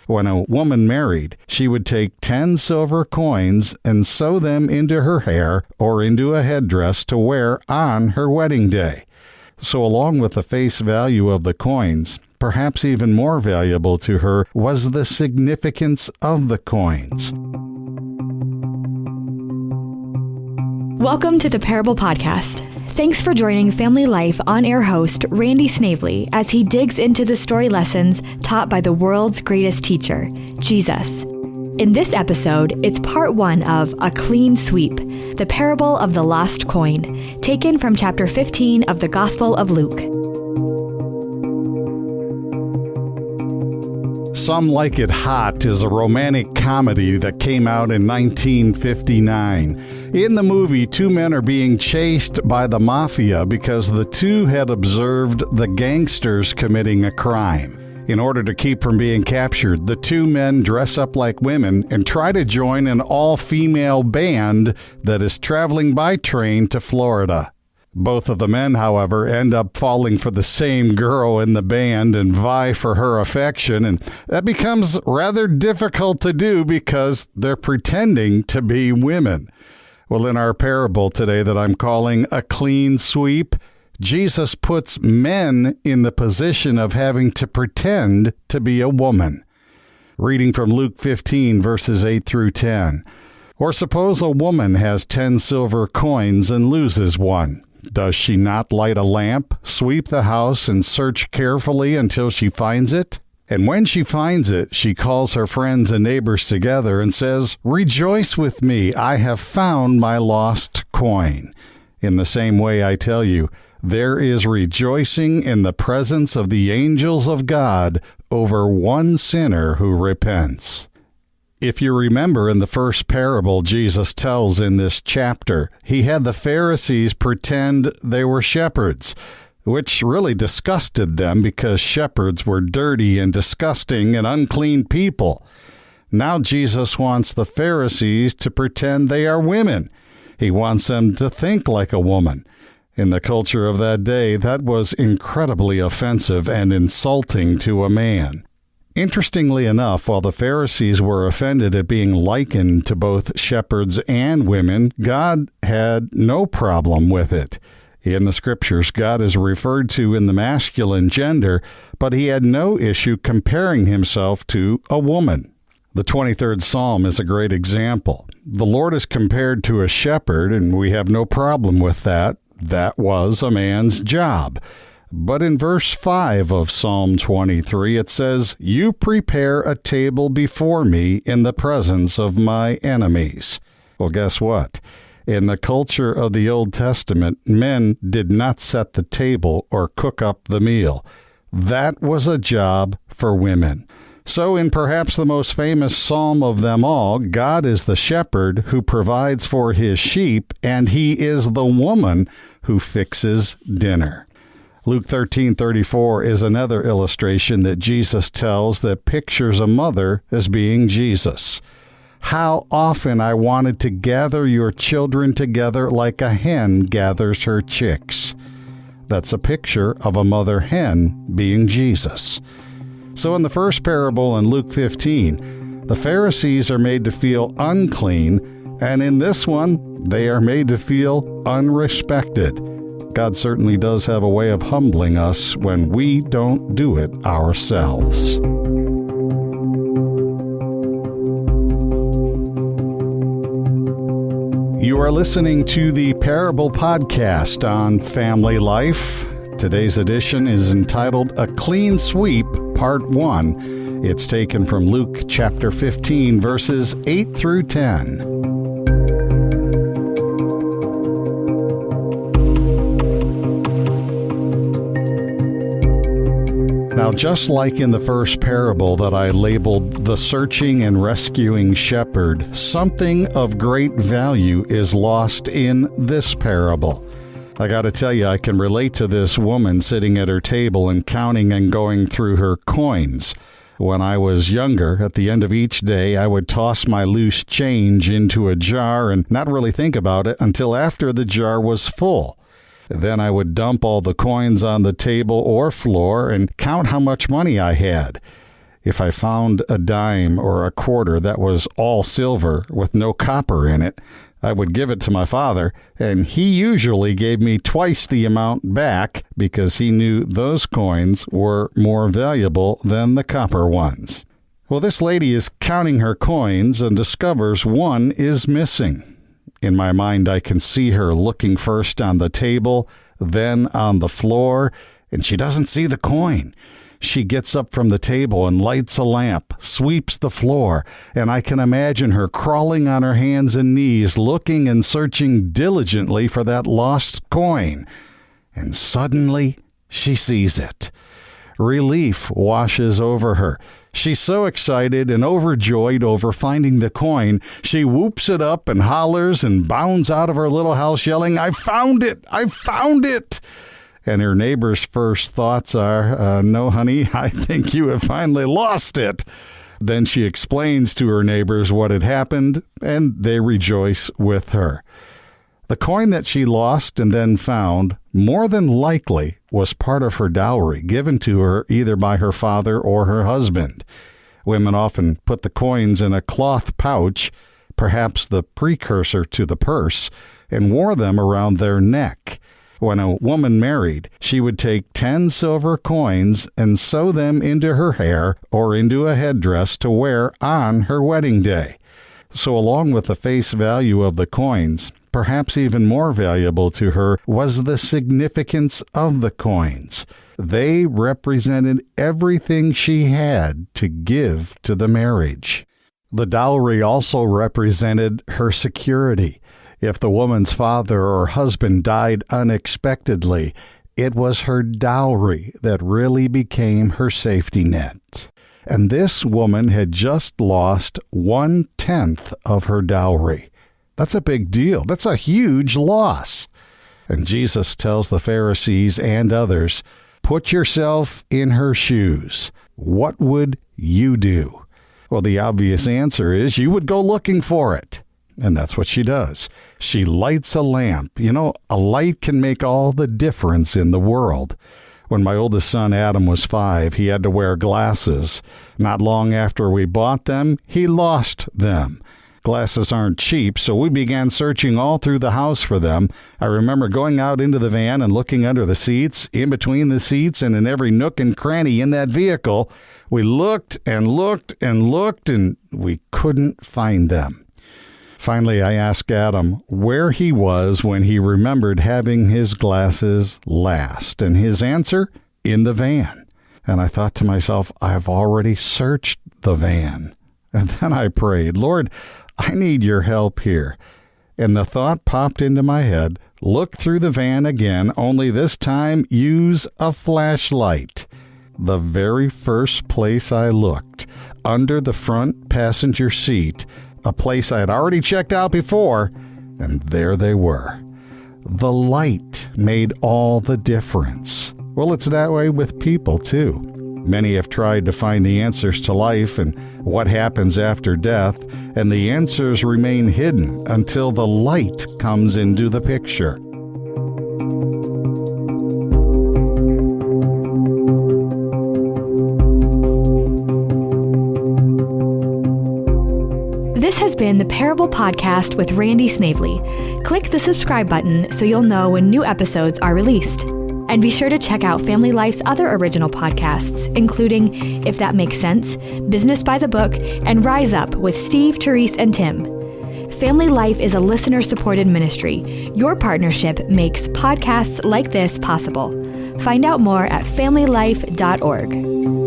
When a woman married, she would take 10 silver coins and sew them into her hair or into a headdress to wear on her wedding day. So along with the face value of the coins, perhaps even more valuable to her was the significance of the coins. Welcome to the Parable Podcast. Thanks for joining Family Life on-air host Randy Snavely as he digs into the story lessons taught by the world's greatest teacher, Jesus. In this episode, it's part 1 of A Clean Sweep, the parable of the lost coin, taken from chapter 15 of the Gospel of Luke. Some Like It Hot is a romantic comedy that came out in 1959. In the movie, two men are being chased by the mafia because the two had observed the gangsters committing a crime. In order to keep from being captured, the two men dress up like women and try to join an all-female band that is traveling by train to Florida. Both of the men, however, end up falling for the same girl in the band and vie for her affection, and that becomes rather difficult to do because they're pretending to be women. Well, in our parable today that I'm calling A Clean Sweep, Jesus puts men in the position of having to pretend to be a woman. Reading from Luke 15, verses 8 through 10. Or suppose a woman has 10 silver coins and loses one. Does she not light a lamp, sweep the house, and search carefully until she finds it? And when she finds it, she calls her friends and neighbors together and says, "Rejoice with me, I have found my lost coin." In the same way, I tell you, there is rejoicing in the presence of the angels of God over one sinner who repents. If you remember in the first parable Jesus tells in this chapter, he had the Pharisees pretend they were shepherds, which really disgusted them because shepherds were dirty and disgusting and unclean people. Now Jesus wants the Pharisees to pretend they are women. He wants them to think like a woman. In the culture of that day, that was incredibly offensive and insulting to a man. Interestingly enough, while the Pharisees were offended at being likened to both shepherds and women, God had no problem with it. In the scriptures, God is referred to in the masculine gender, but he had no issue comparing himself to a woman. The 23rd Psalm is a great example. The Lord is compared to a shepherd, and we have no problem with that. That was a man's job. But in verse 5 of Psalm 23, it says, "You prepare a table before me in the presence of my enemies." Well, guess what? In the culture of the Old Testament, men did not set the table or cook up the meal. That was a job for women. So in perhaps the most famous psalm of them all, God is the shepherd who provides for his sheep, and he is the woman who fixes dinner. Luke 13:34 is another illustration that Jesus tells that pictures a mother as being Jesus. "How often I wanted to gather your children together like a hen gathers her chicks." That's a picture of a mother hen being Jesus. So in the first parable in Luke 15, the Pharisees are made to feel unclean, and in this one, they are made to feel unrespected. God certainly does have a way of humbling us when we don't do it ourselves. You are listening to the Parable Podcast on Family Life. Today's edition is entitled A Clean Sweep, Part 1. It's taken from Luke chapter 15, verses 8 through 10. Now, just like in the first parable that I labeled the searching and rescuing shepherd, something of great value is lost in this parable. I got to tell you, I can relate to this woman sitting at her table and counting and going through her coins. When I was younger, at the end of each day, I would toss my loose change into a jar and not really think about it until after the jar was full. Then I would dump all the coins on the table or floor and count how much money I had. If I found a dime or a quarter that was all silver with no copper in it, I would give it to my father, and he usually gave me twice the amount back because he knew those coins were more valuable than the copper ones. Well, this lady is counting her coins and discovers one is missing. In my mind, I can see her looking first on the table, then on the floor, and she doesn't see the coin. She gets up from the table and lights a lamp, sweeps the floor, and I can imagine her crawling on her hands and knees, looking and searching diligently for that lost coin. And suddenly, she sees it. Relief washes over her. She's so excited and overjoyed over finding the coin, she whoops it up and hollers and bounds out of her little house yelling, "I found it! I found it!" And her neighbor's first thoughts are, "No, honey, I think you have finally lost it." Then she explains to her neighbors what had happened, and they rejoice with her. The coin that she lost and then found, more than likely, was part of her dowry given to her either by her father or her husband. Women often put the coins in a cloth pouch, perhaps the precursor to the purse, and wore them around their neck. When a woman married, she would take 10 silver coins and sew them into her hair or into a headdress to wear on her wedding day. So along with the face value of the coins, perhaps even more valuable to her was the significance of the coins. They represented everything she had to give to the marriage. The dowry also represented her security. If the woman's father or husband died unexpectedly, it was her dowry that really became her safety net. And this woman had just lost 1/10 of her dowry. That's a big deal. That's a huge loss. And Jesus tells the Pharisees and others, put yourself in her shoes. What would you do? Well, the obvious answer is you would go looking for it. And that's what she does. She lights a lamp. You know, a light can make all the difference in the world. When my oldest son, Adam, was 5, he had to wear glasses. Not long after we bought them, he lost them. Glasses aren't cheap, so we began searching all through the house for them. I remember going out into the van and looking under the seats, in between the seats, and in every nook and cranny in that vehicle. We looked and looked and looked, and we couldn't find them. Finally, I asked Adam where he was when he remembered having his glasses last, and his answer, in the van. And I thought to myself, I've already searched the van. And then I prayed, Lord, I need your help here. And the thought popped into my head, look through the van again, only this time use a flashlight. The very first place I looked, under the front passenger seat, a place I had already checked out before, and there they were. The light made all the difference. Well, it's that way with people, too. Many have tried to find the answers to life and what happens after death, and the answers remain hidden until the light comes into the picture. This has been the Parable Podcast with Randy Snavely. Click the subscribe button so you'll know when new episodes are released. And be sure to check out Family Life's other original podcasts, including If That Makes Sense, Business by the Book, and Rise Up with Steve, Therese, and Tim. Family Life is a listener-supported ministry. Your partnership makes podcasts like this possible. Find out more at familylife.org.